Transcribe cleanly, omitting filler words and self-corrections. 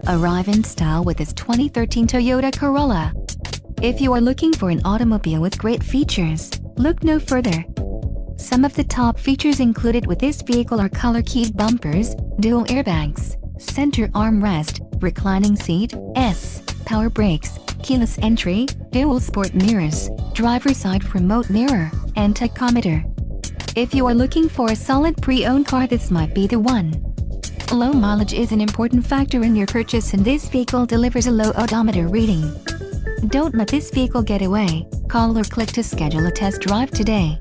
Arrive in style with this 2013 Toyota Corolla. If you are looking for an automobile with great features, look no further. Some of the top features included with this vehicle are color-keyed bumpers, dual airbags, center armrest, reclining seat, power brakes, keyless entry, dual sport mirrors, driver's side remote mirror, and tachometer. If you are looking for a solid pre-owned car, this might be the one. Low mileage is an important factor in your purchase, and this vehicle delivers a low odometer reading. Don't let this vehicle get away. Call or click to schedule a test drive today.